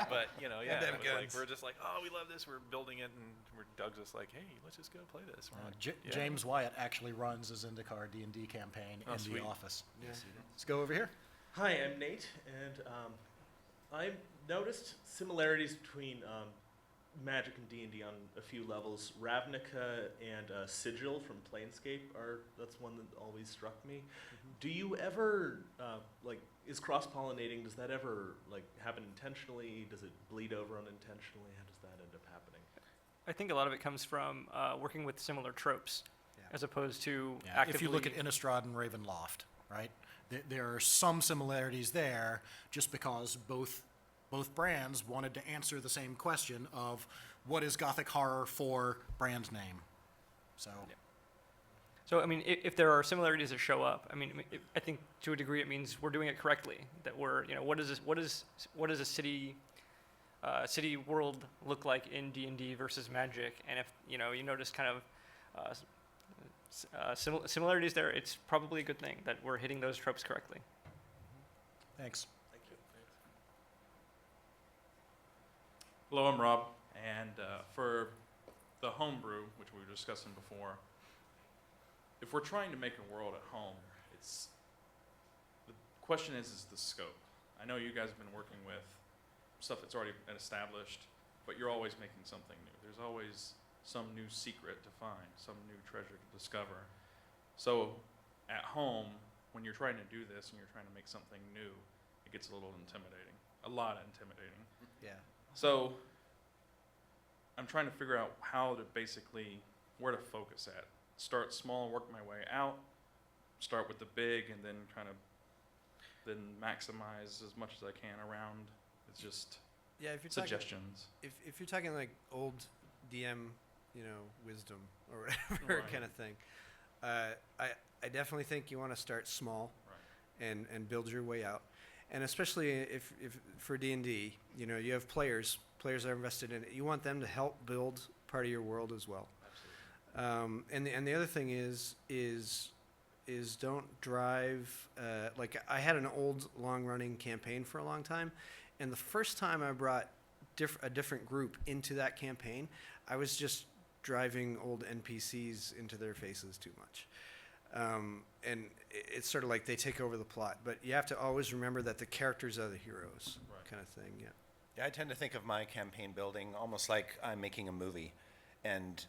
But yeah, Had to it have was like guns. we're just like, oh, we love this. We're building it, and Doug's just like, hey, let's just go play this. We're like, yeah. James Wyatt actually runs a Zendikar D&D campaign Oh, in sweet. the office. Yeah. Let's go over here. Hi, I'm Nate, and I noticed similarities between Magic and D&D on a few levels. Ravnica and Sigil from Planescape that's one that always struck me. Do you ever is cross-pollinating? Does that ever happen intentionally? Does it bleed over unintentionally? How does that end up happening? I think a lot of it comes from working with similar tropes, Yeah. as opposed to Yeah, actively. if you look at Innistrad and Ravenloft, right, there are some similarities there, just because both brands wanted to answer the same question of what is Gothic horror for brand name. So So I mean, if there are similarities that show up, I mean, I think to a degree it means we're doing it correctly. That we're, what does a city world look like in D&D versus Magic? And if you notice kind of similarities there, it's probably a good thing that we're hitting those tropes correctly. thanks. Thank you. Hello, I'm Rob, and for the homebrew, which we were discussing before, if we're trying to make a world at home, the question is the scope. I know you guys have been working with stuff that's already been established, but you're always making something new. There's always some new secret to find, some new treasure to discover. So at home, when you're trying to do this and you're trying to make something new, it gets a little intimidating, a lot intimidating. Yeah. So I'm trying to figure out where to focus at. Start small, work my way out, start with the big, and then then maximize as much as I can around. It's just Yeah, if you're suggestions. talking, if you're talking like old DM, wisdom or whatever Right. kind of thing, I definitely think you want to start small, Right. and build your way out. And especially if for D&D, you have players are invested in it. You want them to help build part of your world as well. Absolutely. And the other thing is don't drive. I had an old long running campaign for a long time, and the first time I brought a different group into that campaign, I was just driving old NPCs into their faces too much. And it's sort of like they take over the plot, but you have to always remember that the characters are the heroes, Right. kind of thing. Yeah. Yeah, I tend to think of my campaign building almost like I'm making a movie. And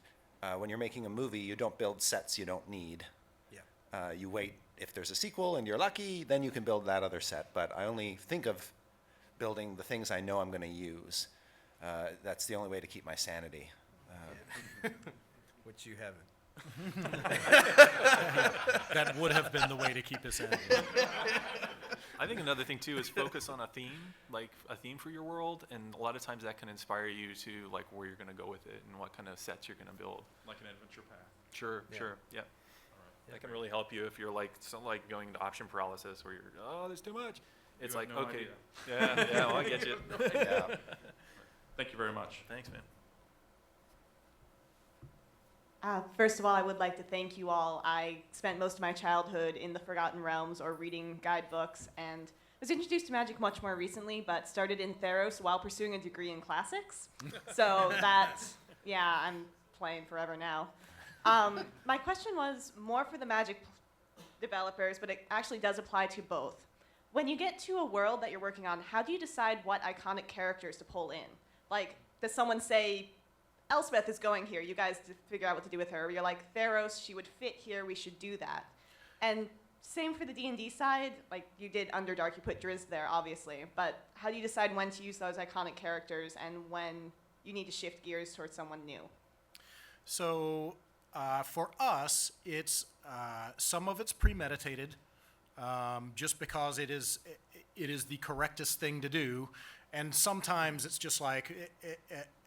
when you're making a movie, you don't build sets you don't need. Yeah. You wait. If there's a sequel and you're lucky, then you can build that other set. But I only think of building the things I know I'm going to use. That's the only way to keep my sanity. Which you haven't. That would have been the way to keep us in. I think another thing too is focus on a theme, like a theme for your world, and a lot of times that can inspire you to like where you're going to go with it and what kind of sets you're going to build. Like an adventure path. Sure, Yeah. sure, yeah. All That can really help you if you're like going into option paralysis where you're there's too much. It's You like have no okay, idea. yeah, well I get you. Yeah. Thank you very much. Thanks, man. First of all, I would like to thank you all. I spent most of my childhood in the Forgotten Realms or reading guidebooks, and was introduced to Magic much more recently, but started in Theros while pursuing a degree in classics. So I'm playing forever now. My question was more for the Magic developers, but it actually does apply to both. When you get to a world that you're working on, how do you decide what iconic characters to pull in? Like, does someone say, Elspeth is going here, you guys figure out what to do with her. Or you're like, Theros, she would fit here, we should do that. And same for the D&D side, like you did Underdark, you put Drizzt there, obviously. But how do you decide when to use those iconic characters and when you need to shift gears towards someone new? So for us, it's some of it's premeditated, just because it is the correctest thing to do, and sometimes it's just like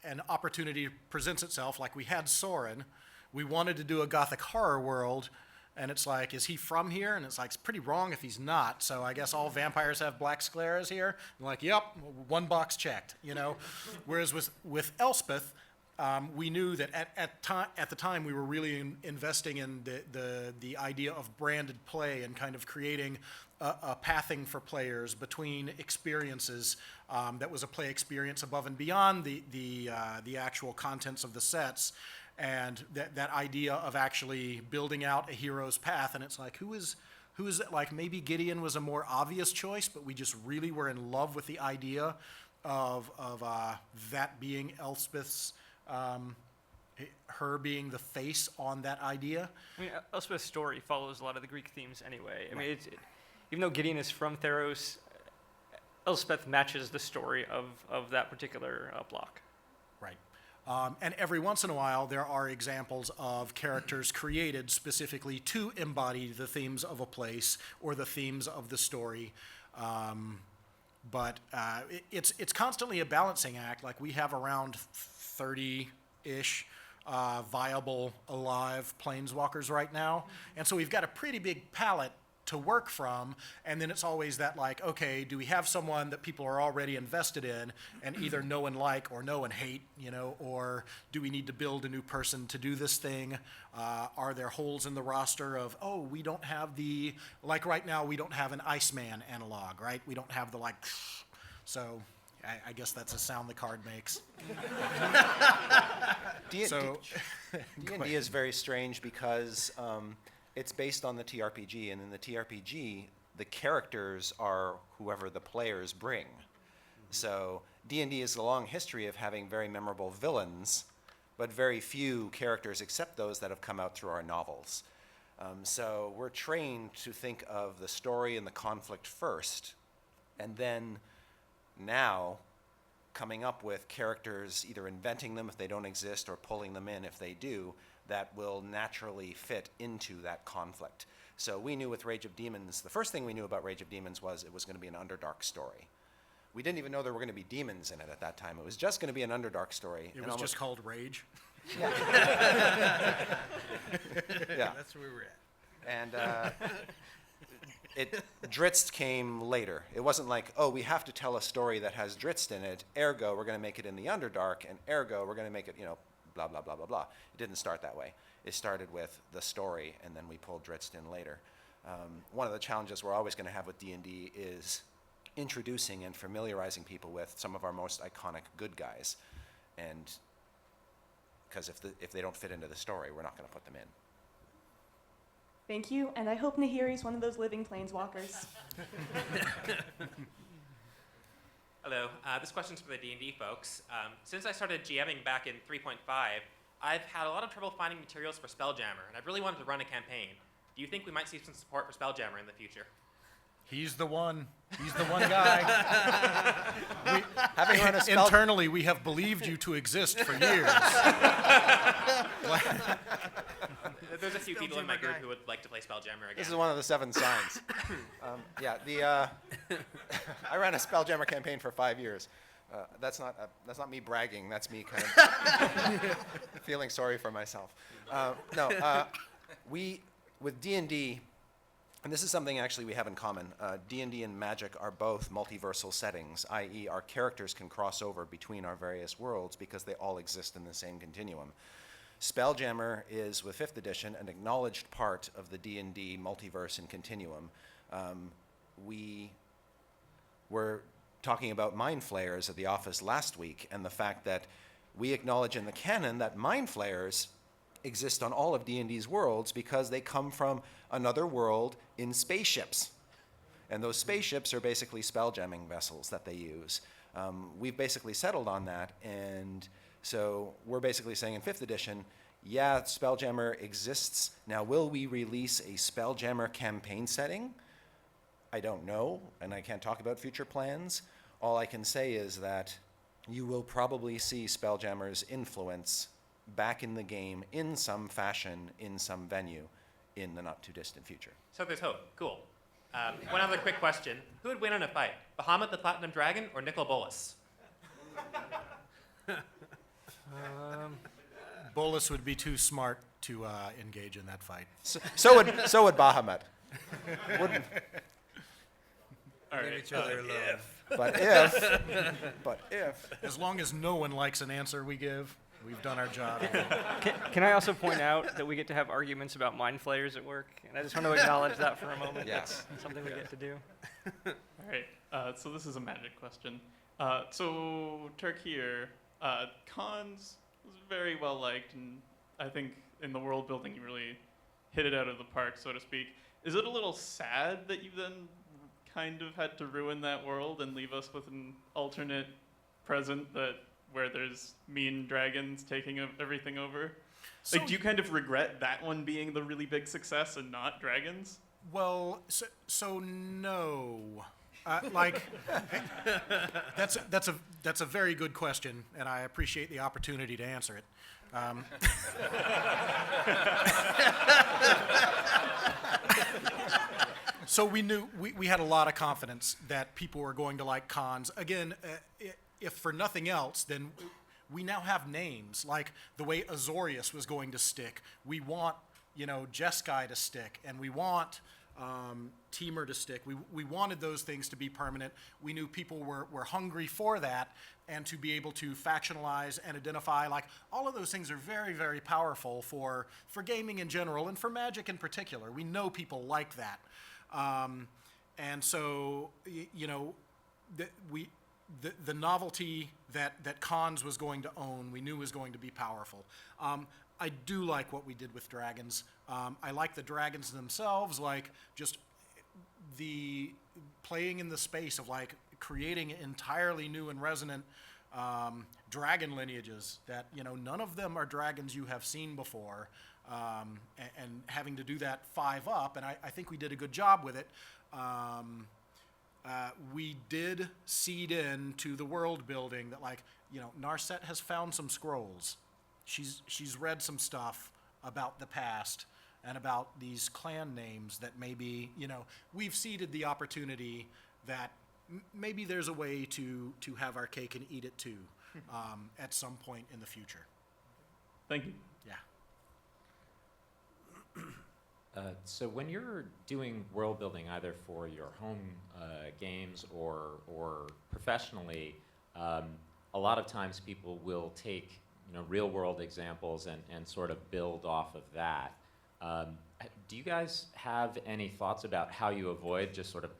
an opportunity presents itself. Like we had Soren, we wanted to do a Gothic horror world, and it's like, is he from here? And it's like, it's pretty wrong if he's not. So I guess all vampires have black scleras here. I'm like, yep, one box checked, Whereas with Elspeth, we knew that at the time we were really investing in the idea of branded play and kind of creating a pathing for players between experiences that was a play experience above and beyond the actual contents of the sets, and that idea of actually building out a hero's path. And it's like, who is like, maybe Gideon was a more obvious choice, but we just really were in love with the idea of that being Elspeth's, her being the face on that idea. I mean, Elspeth's story follows a lot of the Greek themes anyway. I mean, even though Gideon is from Theros, Elspeth matches the story of that particular block. Right. And every once in a while, there are examples of characters created specifically to embody the themes of a place or the themes of the story. But it's constantly a balancing act. Like, we have around 30-ish viable, alive planeswalkers right now. And so we've got a pretty big palette to work from, and then it's always that, like, okay, do we have someone that people are already invested in and either know and like or know and hate, or do we need to build a new person to do this thing? Are there holes in the roster of, we don't have like right now, we don't have an Iceman analog, right? We don't have the, like, so I guess that's a sound the card makes. D&D is very strange because it's based on the TRPG, and in the TRPG, the characters are whoever the players bring. So D&D has a long history of having very memorable villains, but very few characters except those that have come out through our novels. So we're trained to think of the story and the conflict first, and then now coming up with characters, either inventing them if they don't exist or pulling them in if they do, that will naturally fit into that conflict. So we knew with Rage of Demons, the first thing we knew about Rage of Demons was it was going to be an Underdark story. We didn't even know there were going to be demons in it at that time. It was just going to be an Underdark story. It was just called Rage. Yeah. That's where we were at. And Drizzt came later. It wasn't like, we have to tell a story that has Drizzt in it, ergo we're going to make it in the Underdark, and ergo we're going to make it, blah, blah, blah, blah, blah. It didn't start that way. It started with the story, and then we pulled Drizzt in later. One of the challenges we're always going to have with D&D is introducing and familiarizing people with some of our most iconic good guys. And because if they don't fit into the story, we're not going to put them in. Thank you, and I hope Nahiri's one of those living planeswalkers. Hello, this question's for the D&D folks. Since I started GMing back in 3.5, I've had a lot of trouble finding materials for Spelljammer, and I've really wanted to run a campaign. Do you think we might see some support for Spelljammer in the future? He's the one. He's the one guy. Having run a Internally, we have believed you to exist for years. There's a few people in my group who would like to play Spelljammer again. This is one of the 7 signs. I ran a Spelljammer campaign for 5 years. That's not me bragging. That's me kind of feeling sorry for myself. We with D&D, and this is something actually we have in common. D&D and Magic are both multiversal settings, i.e., our characters can cross over between our various worlds because they all exist in the same continuum. Spelljammer is, with 5th edition, an acknowledged part of the D&D multiverse and continuum. We were talking about Mind Flayers at the office last week, and the fact that we acknowledge in the canon that Mind Flayers exist on all of D&D's worlds because they come from another world in spaceships. And those spaceships are basically spelljamming vessels that they use. We've basically settled on that, and so we're basically saying in 5th edition, yeah, Spelljammer exists. Now, will we release a Spelljammer campaign setting? I don't know, and I can't talk about future plans. All I can say is that you will probably see Spelljammer's influence back in the game in some fashion, in some venue, in the not-too-distant future. So there's hope. Cool. One other quick question. Who would win in a fight? Bahamut the Platinum Dragon or Nicol Bolas? Bolus would be too smart to engage in that fight. So would Bahamut. Wouldn't. All Leave right. each other alone. But if. As long as no one likes an answer we give, we've done our job. Can I also point out that we get to have arguments about mind flayers at work? And I just want to acknowledge that for a moment. Yes. That's something we get to do. All right. So this is a Magic question. So Tarkir, Khans was very well liked, and I think in the world building you really hit it out of the park, so to speak. Is it a little sad that you then kind of had to ruin that world and leave us with an alternate present where there's mean dragons taking everything over? So- Like, do you kind of regret that one being the really big success and not dragons? Well, so no. That's a very good question, and I appreciate the opportunity to answer it. So we knew we had a lot of confidence that people were going to like cons. Again, if for nothing else, then we now have names like the way Azorius was going to stick. We want Jeskai to stick, and we want Teamer to stick. We wanted those things to be permanent. We knew people were hungry for that, and to be able to factionalize and identify, like, all of those things are very, very powerful for gaming in general and for Magic in particular. We know people like that. And so, the novelty that cons was going to own, we knew was going to be powerful. I do like what we did with dragons. I like the dragons themselves, like just the playing in the space of like creating entirely new and resonant dragon lineages that, none of them are dragons you have seen before, and having to do that 5 up, and I think we did a good job with it. We did seed into the world building that, like, Narset has found some scrolls. She's read some stuff about the past and about these clan names that maybe, we've seeded the opportunity that maybe there's a way to have our cake and eat it too, at some point in the future. Thank you. Yeah. So when you're doing world building, either for your home games or professionally, a lot of times people will take real world examples and sort of build off of that. Do you guys have any thoughts about how you avoid just sort of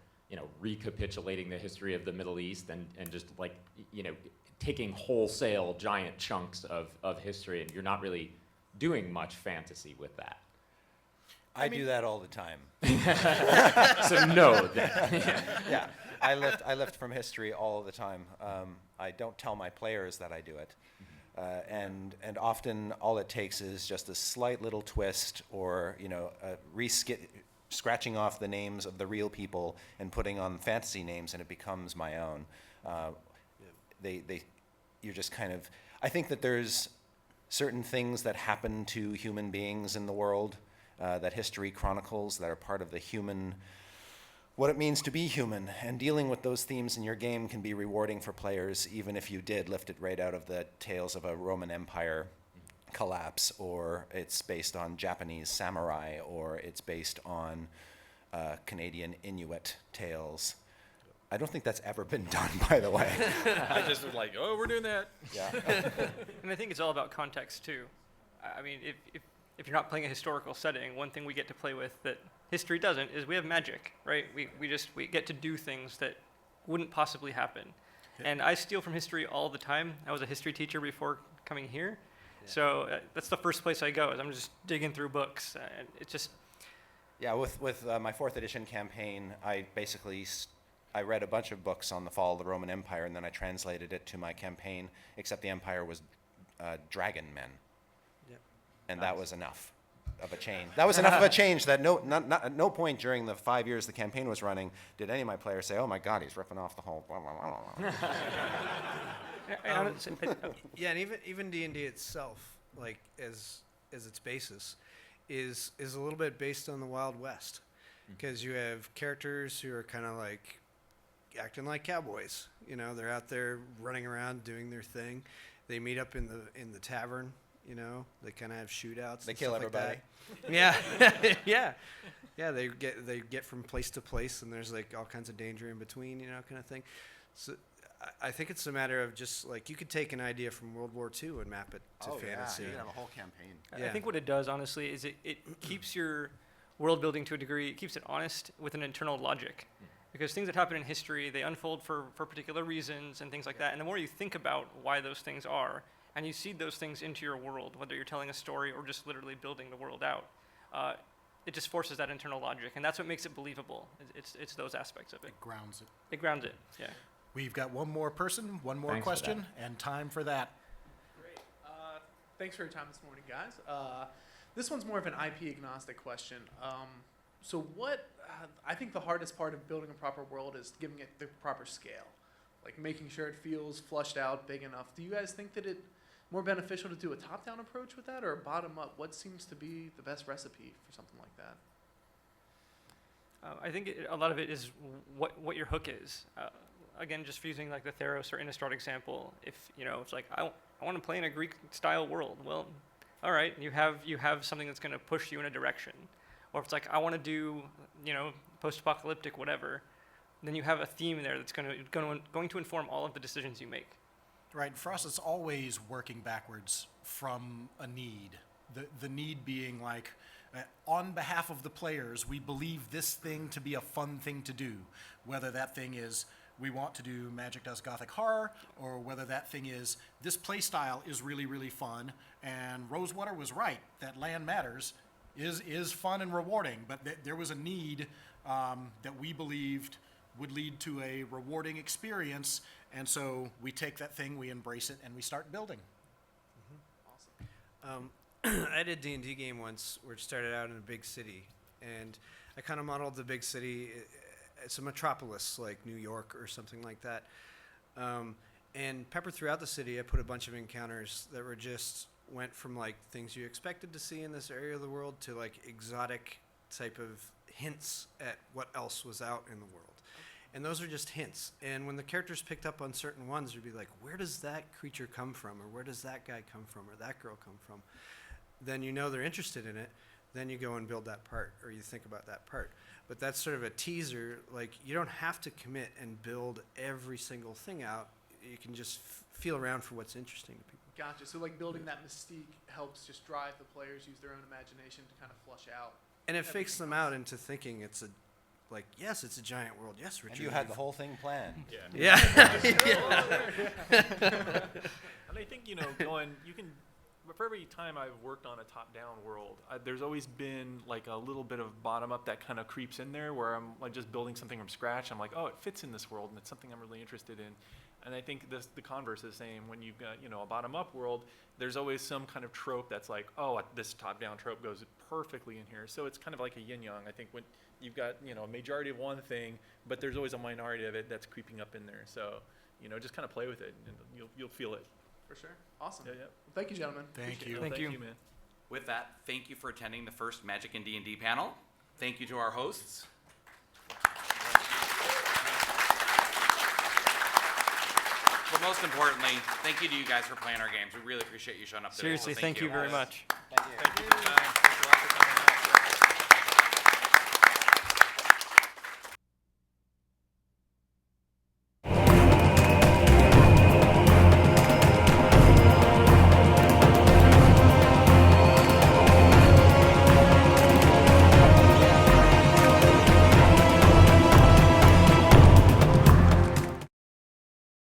recapitulating the history of the Middle East and just like taking wholesale giant chunks of history, and you're not really doing much fantasy with that? I do that all the time. So no. Yeah, I lift from history all the time. I don't tell my players that I do it. And often all it takes is just a slight little twist, or scratching off the names of the real people and putting on fantasy names, and it becomes my own. You're just kind of. I think that there's certain things that happen to human beings in the world that history chronicles that are part of the human. What it means to be human, and dealing with those themes in your game can be rewarding for players, even if you did lift it right out of the tales of a Roman Empire collapse, or it's based on Japanese samurai, or it's based on Canadian Inuit tales. I don't think that's ever been done, by the way. I just was like, oh, we're doing that. Yeah. And I think it's all about context too. I mean, if you're not playing a historical setting, one thing we get to play with that history doesn't is we have magic, right? We get to do things that wouldn't possibly happen. Yeah. And I steal from history all the time. I was a history teacher before coming here. Yeah. So that's the first place I go, is I'm just digging through books. And it's just... Yeah, with my 4th edition campaign, I basically I read a bunch of books on the fall of the Roman Empire, and then I translated it to my campaign, except the empire was dragon men. Yep. And that was enough of a change. That was enough of a change that at no point during the 5 years the campaign was running did any of my players say, oh my God, he's ripping off the whole blah, blah, blah, blah. Yeah, and even D&D itself, like as its basis, is a little bit based on the Wild West, because you have characters who are kind of like acting like cowboys. They're out there running around doing their thing. They meet up in the tavern. They kind of have shootouts. They kill everybody. Like yeah, yeah. They get from place to place, and there's like all kinds of danger in between, kind of thing. So I think it's a matter of just like, you could take an idea from World War II and map it to fantasy. Yeah, you have a whole campaign. I think what it does, honestly, is it keeps your world building to a degree. It keeps it honest with an internal logic. Because things that happen in history, they unfold for particular reasons and things like that. And the more you think about why those things are, and you seed those things into your world, whether you're telling a story or just literally building the world out, it just forces that internal logic, and that's what makes it believable. It's those aspects of it. It grounds it. It grounds it, yeah. We've got one more person, one more Thanks for question, and time for that. Great. Thanks for your time this morning, guys. This one's more of an IP agnostic question. So what I think the hardest part of building a proper world is giving it the proper scale, like making sure it feels flushed out, big enough. Do you guys think that it's more beneficial to do a top-down approach with that or a bottom-up? What seems to be the best recipe for something like that? I think a lot of it is what your hook is. Again, just using like the Theros or Innistrad example, if it's like I want to play in a Greek-style world. Well, all right, you have something that's going to push you in a direction. Or if it's like I want to do post-apocalyptic whatever, then you have a theme there that's going to inform all of the decisions you make. Right. For us, it's always working backwards from a need. The need being like, on behalf of the players, we believe this thing to be a fun thing to do. Whether that thing is we want to do Magic Does Gothic Horror, or whether that thing is this play style is really, really fun, and Rosewater was right, that land matters, is fun and rewarding, but there was a need that we believed would lead to a rewarding experience, and so we take that thing, we embrace it, and we start building. Awesome. I did a D&D game once where it started out in a big city, and I kind of modeled the big city. It's a metropolis like New York or something like that. And peppered throughout the city, I put a bunch of encounters that went from like things you expected to see in this area of the world to like exotic type of hints at what else was out in the world. And those are just hints. And when the characters picked up on certain ones, you'd be like, where does that creature come from? Or where does that guy come from? Or that girl come from? Then they're interested in it. Then you go and build that part, or you think about that part. But that's sort of a teaser. Like, you don't have to commit and build every single thing out. You can just feel around for what's interesting to people. Gotcha. So like building that mystique helps just drive the players, use their own imagination to kind of flush out. And it fakes them out into thinking it's yes, it's a giant world. Yes, Richard. And you had the whole thing planned. Yeah. And I think, you can, for every time I've worked on a top-down world, there's always been like a little bit of bottom-up that kind of creeps in there where I'm like just building something from scratch. I'm like, oh, it fits in this world, and it's something I'm really interested in. And I think the converse is the same. When you've got, a bottom-up world, there's always some kind of trope that's like, oh, this top-down trope goes perfectly in here. So it's kind of like a yin-yang. I think when you've got, a majority of one thing, but there's always a minority of it that's creeping up in there. So, just kind of play with it, and you'll feel it. For sure. Awesome. Yeah. Well, thank you, gentlemen. Thank you. Thank you, man. With that, thank you for attending the first Magic and D&D panel. Thank you to our hosts. But most importantly, thank you to you guys for playing our games. We really appreciate you showing up today. Seriously, so thank you very much. Thank you. Thank you for your time. Thanks a lot.